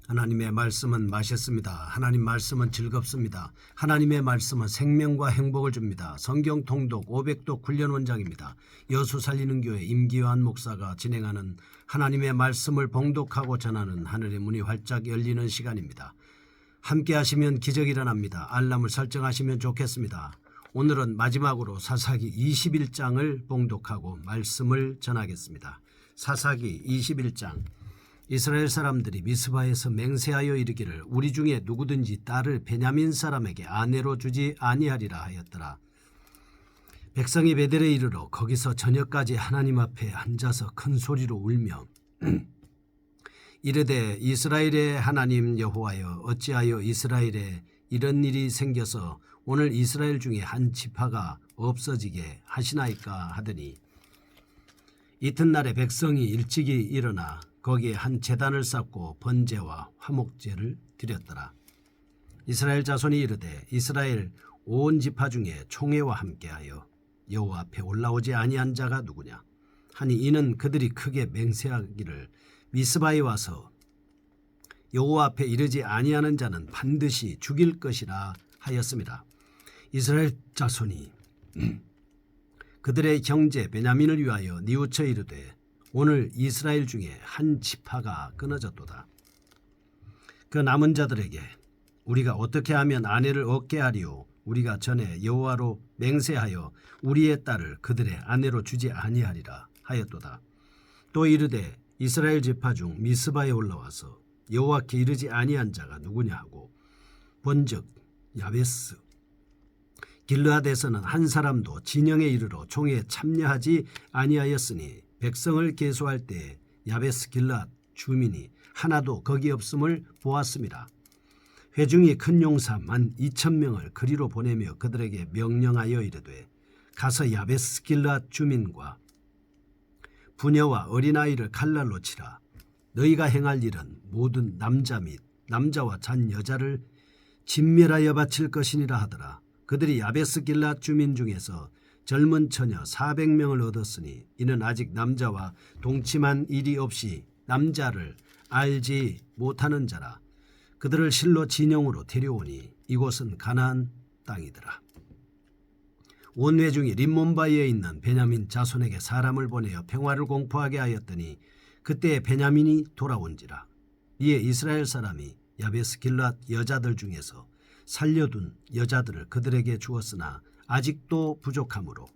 하나님의 말씀은 맛있습니다. 하나님 말씀은 즐겁습니다. 하나님의 말씀은 생명과 행복을 줍니다. 성경 통독 500독 훈련 원장입니다. 여수 살리는 교회 임기환 목사가 진행하는 하나님의 말씀을 봉독하고 전하는 하늘의 문이 활짝 열리는 시간입니다. 함께 하시면 기적이 일어납니다. 알람을 설정하시면 좋겠습니다. 오늘은 마지막으로 사사기 21장을 봉독하고 말씀을 전하겠습니다. 사사기 21장. 이스라엘 사람들이 미스바에서 맹세하여 이르기를 우리 중에 누구든지 딸을 베냐민 사람에게 아내로 주지 아니하리라 하였더라. 백성이 베델에 이르러 거기서 저녁까지 하나님 앞에 앉아서 큰 소리로 울며 이르되 이스라엘의 하나님 여호와여, 어찌하여 이스라엘에 이런 일이 생겨서 오늘 이스라엘 중에 한 지파가 없어지게 하시나이까 하더니 이튿날에 백성이 일찍이 일어나 거기에 한 제단을 쌓고 번제와 화목제를 드렸더라. 이스라엘 자손이 이르되 이스라엘 온 지파 중에 총회와 함께하여 여호와 앞에 올라오지 아니한 자가 누구냐 하니 이는 그들이 크게 맹세하기를 미스바에 와서 여호와 앞에 이르지 아니하는 자는 반드시 죽일 것이라 하였습니다. 이스라엘 자손이 그들의 형제 베냐민을 위하여 뉘우쳐 이르되 오늘 이스라엘 중에 한 지파가 끊어졌도다. 그 남은 자들에게 우리가 어떻게 하면 아내를 얻게 하리요? 우리가 전에 여호와로 맹세하여 우리의 딸을 그들의 아내로 주지 아니하리라 하였도다. 또 이르되 이스라엘 지파 중 미스바에 올라와서 여호와께 이르지 아니한 자가 누구냐 하고 본즉 야베스 길르앗에서는 한 사람도 진영에 이르러 총회에 참여하지 아니하였으니 백성을 계수할 때 야베스 길르앗 주민이 하나도 거기 없음을 보았습니다. 회중이 큰 용사 12,000명을 그리로 보내며 그들에게 명령하여 이르되 가서 야베스 길르앗 주민과 부녀와 어린아이를 칼날로 치라. 너희가 행할 일은 모든 남자 및 남자와 잔 여자를 진멸하여 바칠 것이니라 하더라. 그들이 야베스 길르앗 주민 중에서 젊은 처녀 400명을 얻었으니 이는 아직 남자와 동침한 일이 없이 남자를 알지 못하는 자라. 그들을 실로 진영으로 데려오니 이곳은 가나안 땅이더라. 온 회중이 림몬바이에 있는 베냐민 자손에게 사람을 보내어 평화를 공포하게 하였더니 그때 베냐민이 돌아온지라. 이에 이스라엘 사람이 야베스 길르앗 여자들 중에서 살려둔 여자들을 그들에게 주었으나 아직도 부족하므로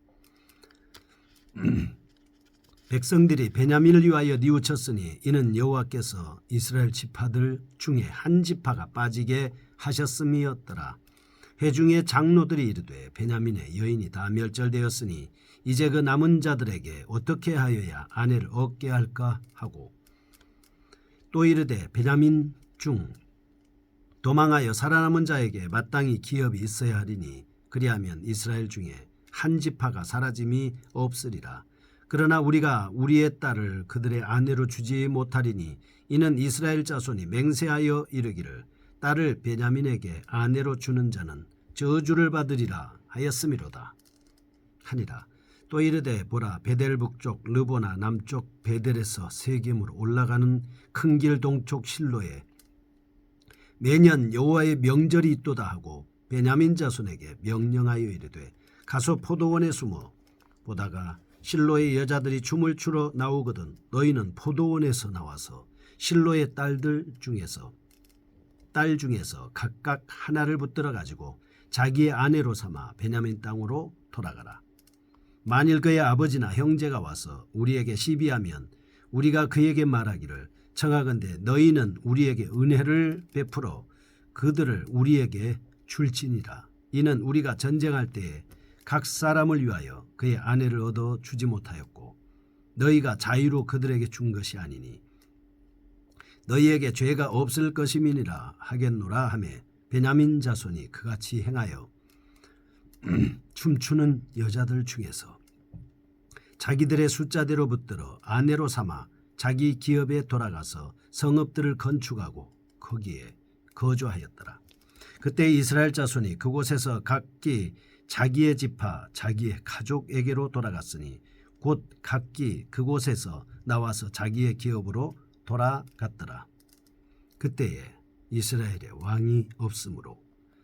백성들이 베냐민을 위하여 뉘우쳤으니 이는 여호와께서 이스라엘 지파들 중에 한 지파가 빠지게 하셨음이었더라. 회중의 장로들이 이르되 베냐민의 여인이 다 멸절되었으니 이제 그 남은 자들에게 어떻게 하여야 아내를 얻게 할까 하고 또 이르되 베냐민 중 도망하여 살아남은 자에게 마땅히 기업이 있어야 하리니 그리하면 이스라엘 중에 한 지파가 사라짐이 없으리라. 그러나 우리가 우리의 딸을 그들의 아내로 주지 못하리니 이는 이스라엘 자손이 맹세하여 이르기를 딸을 베냐민에게 아내로 주는 자는 저주를 받으리라 하였음이로다 하니라. 또 이르되 보라 베델 북쪽 르보나 남쪽 베델에서 세겜으로 올라가는 큰 길 동쪽 실로에 매년 여호와의 명절이 있도다 하고 베냐민 자손에게 명령하여 이르되 가서 포도원에 숨어 보다가 실로의 여자들이 춤을 추러 나오거든 너희는 포도원에서 나와서 실로의 딸 중에서 각각 하나를 붙들어 가지고 자기의 아내로 삼아 베냐민 땅으로 돌아가라. 만일 그의 아버지나 형제가 와서 우리에게 시비하면 우리가 그에게 말하기를 청하건대 너희는 우리에게 은혜를 베풀어 그들을 우리에게 줄지니라. 이는 우리가 전쟁할 때에 각 사람을 위하여 그의 아내를 얻어 주지 못하였고 너희가 자유로 그들에게 준 것이 아니니 너희에게 죄가 없을 것임이니라 하겠노라 하며 베냐민 자손이 그같이 행하여 춤추는 여자들 중에서 자기들의 숫자대로 붙들어 아내로 삼아 자기 기업에 돌아가서 성읍들을 건축하고 거기에 거주하였더라. 그때 이스라엘 자손이 그곳에서 각기 자기의 지파 자기의 가족에게로 돌아갔으니 곧 각기 그곳에서 나와서 자기의 기업으로 돌아갔더라. 그때에 이스라엘에 왕이 없으므로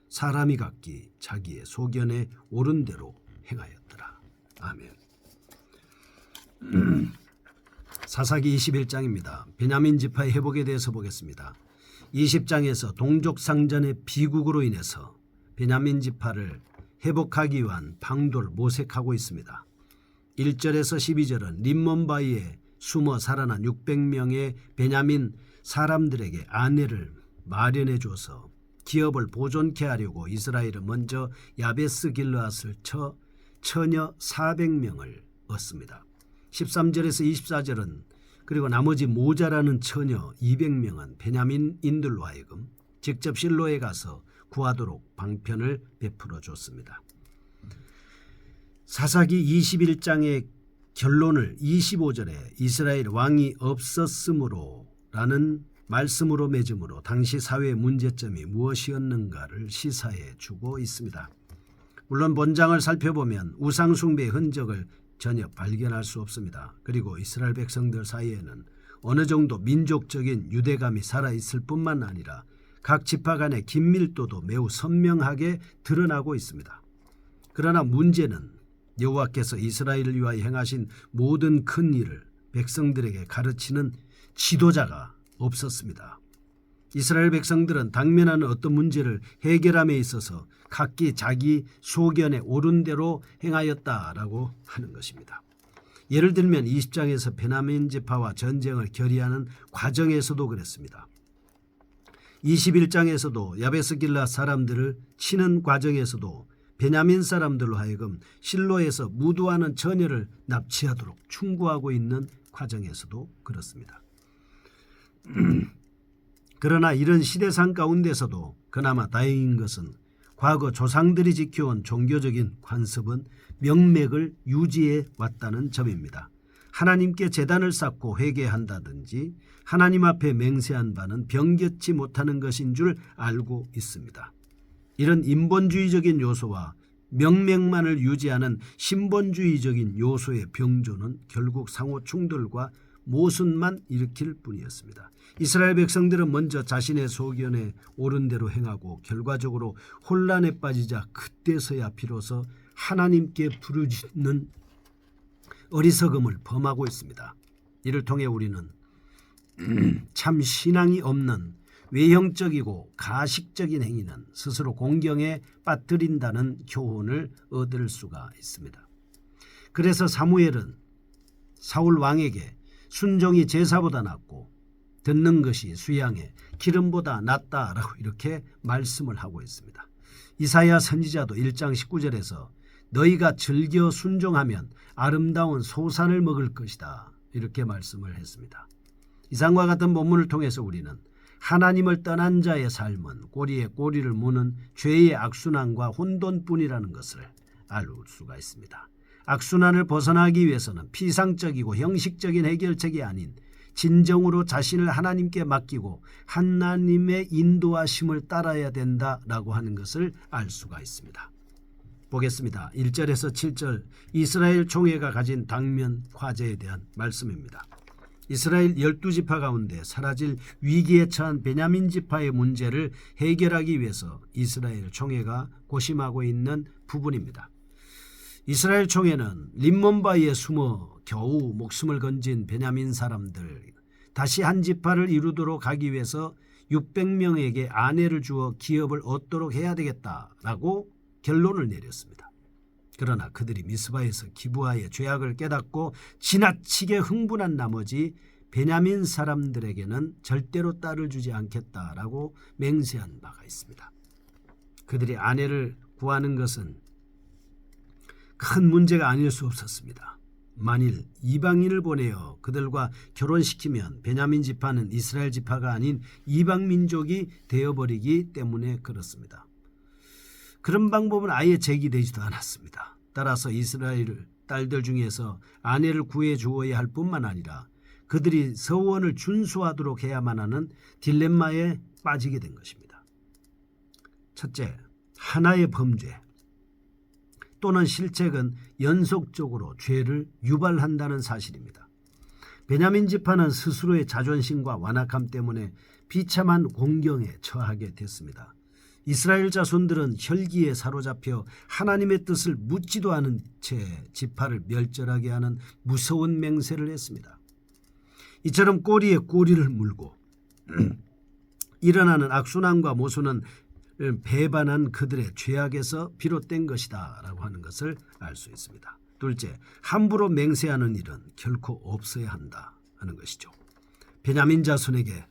사람이 각기 자기의 소견에 옳은 대로 행하였더라. 아멘. 사사기 21장입니다. 베냐민 지파의 회복에 대해서 보겠습니다. 20장에서 동족상전의 비극으로 인해서 베냐민 지파를 회복하기 위한 방도를 모색하고 있습니다. 1절에서 12절은 림몬바위에 숨어 살아난 600명의 베냐민 사람들에게 아내를 마련해 줘서 기업을 보존케 하려고 이스라엘은 먼저 야베스 길르앗을 쳐 처녀 400명을 얻습니다. 13절에서 24절은 그리고 나머지 모자라는 처녀 200명은 베냐민인들로 하여금 직접 실로에 가서 구하도록 방편을 베풀어 줬습니다. 사사기 21장의 결론을 25절에 이스라엘 왕이 없었으므로 라는 말씀으로 맺음으로 당시 사회의 문제점이 무엇이었는가를 시사해 주고 있습니다. 물론 본장을 살펴보면 우상숭배의 흔적을 전혀 발견할 수 없습니다. 그리고 이스라엘 백성들 사이에는 어느 정도 민족적인 유대감이 살아있을 뿐만 아니라 각 지파 간의 긴밀도도 매우 선명하게 드러나고 있습니다. 그러나 문제는 여호와께서 이스라엘을 위하여 행하신 모든 큰 일을 백성들에게 가르치는 지도자가 없었습니다. 이스라엘 백성들은 당면하는 어떤 문제를 해결함에 있어서 각기 자기 소견에 옳은 대로 행하였다라고 하는 것입니다. 예를 들면 20장에서 베냐민 지파와 전쟁을 결의하는 과정에서도 그랬습니다. 21장에서도 야베스 길르앗 사람들을 치는 과정에서도 베냐민 사람들로 하여금 실로에서 무두하는 처녀를 납치하도록 충고하고 있는 과정에서도 그렇습니다. 그러나 이런 시대상 가운데서도 그나마 다행인 것은 과거 조상들이 지켜온 종교적인 관습은 명맥을 유지해 왔다는 점입니다. 하나님께 제단을 쌓고 회개한다든지 하나님 앞에 맹세한 바는 변개치 못하는 것인 줄 알고 있습니다. 이런 인본주의적인 요소와 명맥만을 유지하는 신본주의적인 요소의 병조는 결국 상호 충돌과 모순만 일으킬 뿐이었습니다. 이스라엘 백성들은 먼저 자신의 소견에 옳은 대로 행하고 결과적으로 혼란에 빠지자 그때서야 비로소 하나님께 부르짖는 어리석음을 범하고 있습니다. 이를 통해 우리는 참 신앙이 없는 외형적이고 가식적인 행위는 스스로 공경에 빠뜨린다는 교훈을 얻을 수가 있습니다. 그래서 사무엘은 사울 왕에게 순종이 제사보다 낫고 듣는 것이 수양의 기름보다 낫다라고 이렇게 말씀을 하고 있습니다. 이사야 선지자도 1장 19절에서 너희가 즐겨 순종하면 아름다운 소산을 먹을 것이다 이렇게 말씀을 했습니다. 이상과 같은 본문을 통해서 우리는 하나님을 떠난 자의 삶은 꼬리에 꼬리를 무는 죄의 악순환과 혼돈뿐이라는 것을 알 수가 있습니다. 악순환을 벗어나기 위해서는 피상적이고 형식적인 해결책이 아닌 진정으로 자신을 하나님께 맡기고 하나님의 인도하심을 따라야 된다라고 하는 것을 알 수가 있습니다. 보겠습니다. 1절에서 7절 이스라엘 총회가 가진 당면 과제에 대한 말씀입니다. 이스라엘 12지파 가운데 사라질 위기에 처한 베냐민 지파의 문제를 해결하기 위해서 이스라엘 총회가 고심하고 있는 부분입니다. 이스라엘 총회는 림몬바위에 숨어 겨우 목숨을 건진 베냐민 사람들 다시 한 지파를 이루도록 하기 위해서 600명에게 아내를 주어 기업을 얻도록 해야 되겠다라고 결론을 내렸습니다. 그러나 그들이 미스바에서 기브아의 죄악을 깨닫고 지나치게 흥분한 나머지 베냐민 사람들에게는 절대로 딸을 주지 않겠다라고 맹세한 바가 있습니다. 그들이 아내를 구하는 것은 큰 문제가 아닐 수 없었습니다. 만일 이방인을 보내어 그들과 결혼시키면 베냐민 지파는 이스라엘 지파가 아닌 이방 민족이 되어버리기 때문에 그렇습니다. 그런 방법은 아예 제기되지도 않았습니다. 따라서 이스라엘 딸들 중에서 아내를 구해 주어야 할 뿐만 아니라 그들이 서원을 준수하도록 해야만 하는 딜레마에 빠지게 된 것입니다. 첫째, 하나의 범죄 또는 실책은 연속적으로 죄를 유발한다는 사실입니다. 베냐민 지파는 스스로의 자존심과 완악함 때문에 비참한 공경에 처하게 됐습니다. 이스라엘 자손들은 혈기에 사로잡혀 하나님의 뜻을 묻지도 않은 채 지파를 멸절하게 하는 무서운 맹세를 했습니다. 이처럼 꼬리에 꼬리를 물고 일어나는 악순환과 모순은 배반한 그들의 죄악에서 비롯된 것이다 라고 하는 것을 알 수 있습니다. 둘째, 함부로 맹세하는 일은 결코 없어야 한다 하는 것이죠. 베냐민 자손에게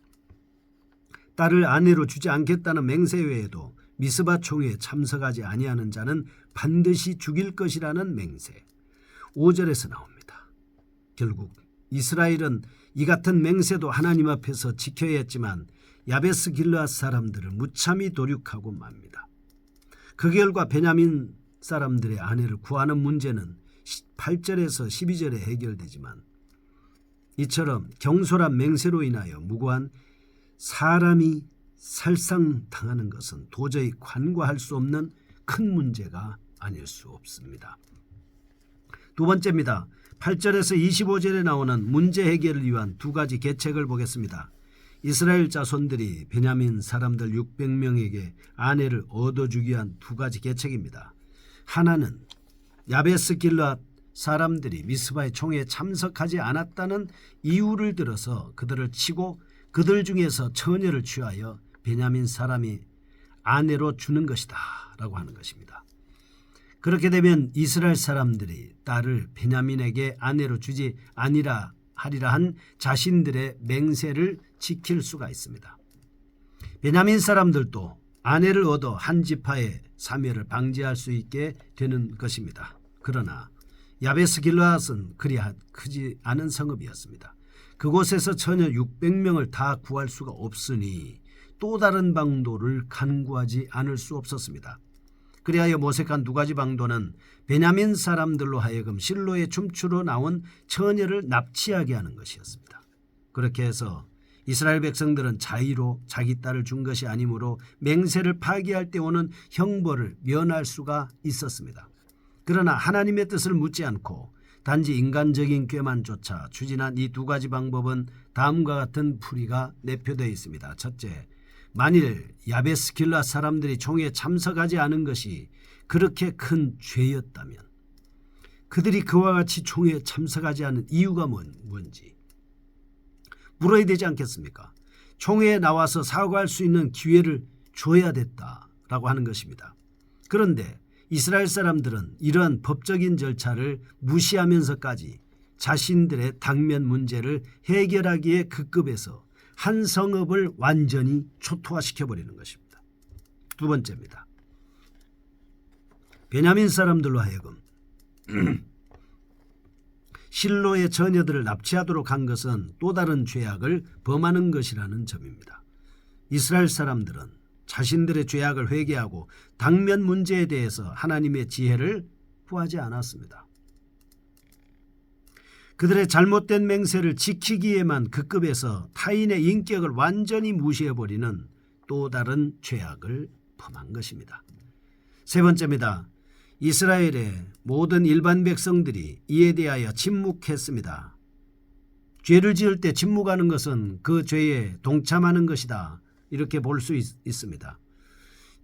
딸을 아내로 주지 않겠다는 맹세 외에도 미스바 총회에 참석하지 아니하는 자는 반드시 죽일 것이라는 맹세. 5절에서 나옵니다. 결국 이스라엘은 이 같은 맹세도 하나님 앞에서 지켜야 했지만 야베스 길르앗 사람들을 무참히 도륙하고 맙니다. 그 결과 베냐민 사람들의 아내를 구하는 문제는 8절에서 12절에 해결되지만 이처럼 경솔한 맹세로 인하여 무고한 사람이 살상당하는 것은 도저히 간과할 수 없는 큰 문제가 아닐 수 없습니다. 두 번째입니다. 8절에서 25절에 나오는 문제 해결을 위한 두 가지 계책을 보겠습니다. 이스라엘 자손들이 베냐민 사람들 600명에게 아내를 얻어주기 위한 두 가지 계책입니다. 하나는 야베스 길르앗 사람들이 미스바의 총회에 참석하지 않았다는 이유를 들어서 그들을 치고 그들 중에서 처녀를 취하여 베냐민 사람이 아내로 주는 것이다 라고 하는 것입니다. 그렇게 되면 이스라엘 사람들이 딸을 베냐민에게 아내로 주지 아니라 하리라 한 자신들의 맹세를 지킬 수가 있습니다. 베냐민 사람들도 아내를 얻어 한 지파의 사멸을 방지할 수 있게 되는 것입니다. 그러나 야베스 길르앗은 그리 크지 않은 성읍이었습니다. 그곳에서 처녀 600명을 다 구할 수가 없으니 또 다른 방도를 간구하지 않을 수 없었습니다. 그리하여 모색한 두 가지 방도는 베냐민 사람들로 하여금 실로의 춤추러 나온 처녀를 납치하게 하는 것이었습니다. 그렇게 해서 이스라엘 백성들은 자의로 자기 딸을 준 것이 아니므로 맹세를 파기할 때 오는 형벌을 면할 수가 있었습니다. 그러나 하나님의 뜻을 묻지 않고 단지 인간적인 꾀만 쫓아 추진한 이 두 가지 방법은 다음과 같은 풀이가 내포되어 있습니다. 첫째, 만일 야베스 길르앗 사람들이 총회에 참석하지 않은 것이 그렇게 큰 죄였다면 그들이 그와 같이 총회에 참석하지 않은 이유가 뭔지 물어야 되지 않겠습니까? 총회에 나와서 사과할 수 있는 기회를 줘야 됐다라고 하는 것입니다. 그런데 이스라엘 사람들은 이러한 법적인 절차를 무시하면서까지 자신들의 당면 문제를 해결하기에 급급해서 한 성읍을 완전히 초토화시켜버리는 것입니다. 두 번째입니다. 베냐민 사람들로 하여금 실로의 처녀들을 납치하도록 한 것은 또 다른 죄악을 범하는 것이라는 점입니다. 이스라엘 사람들은 자신들의 죄악을 회개하고 당면 문제에 대해서 하나님의 지혜를 구하지 않았습니다. 그들의 잘못된 맹세를 지키기에만 급급해서 타인의 인격을 완전히 무시해버리는 또 다른 죄악을 범한 것입니다. 세 번째입니다. 이스라엘의 모든 일반 백성들이 이에 대하여 침묵했습니다. 죄를 지을 때 침묵하는 것은 그 죄에 동참하는 것이다. 이렇게 볼 수 있습니다.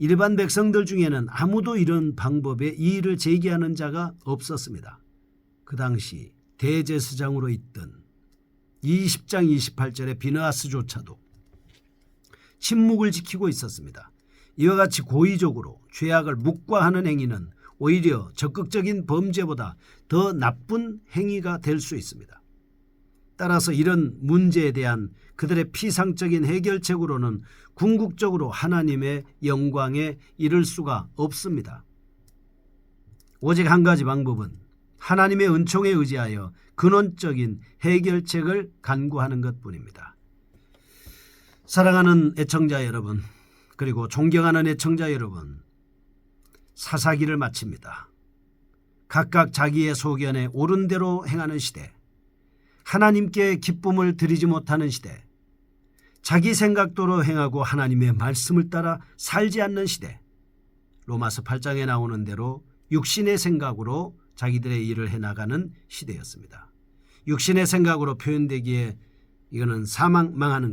일반 백성들 중에는 아무도 이런 방법에 이의를 제기하는 자가 없었습니다. 그 당시 대제사장으로 있던 20장 28절의 비느하스조차도 침묵을 지키고 있었습니다. 이와 같이 고의적으로 죄악을 묵과하는 행위는 오히려 적극적인 범죄보다 더 나쁜 행위가 될 수 있습니다. 따라서 이런 문제에 대한 그들의 피상적인 해결책으로는 궁극적으로 하나님의 영광에 이를 수가 없습니다. 오직 한 가지 방법은 하나님의 은총에 의지하여 근원적인 해결책을 간구하는 것뿐입니다. 사랑하는 애청자 여러분, 그리고 존경하는 애청자 여러분, 사사기를 마칩니다. 각각 자기의 소견에 옳은 대로 행하는 시대, 하나님께 기쁨을 드리지 못하는 시대, 자기 생각대로 행하고 하나님의 말씀을 따라 살지 않는 시대, 로마서 8장에 나오는 대로 육신의 생각으로 자기들의 일을 해나가는 시대였습니다. 육신의 생각으로 표현되기에 이거는 망하는 것.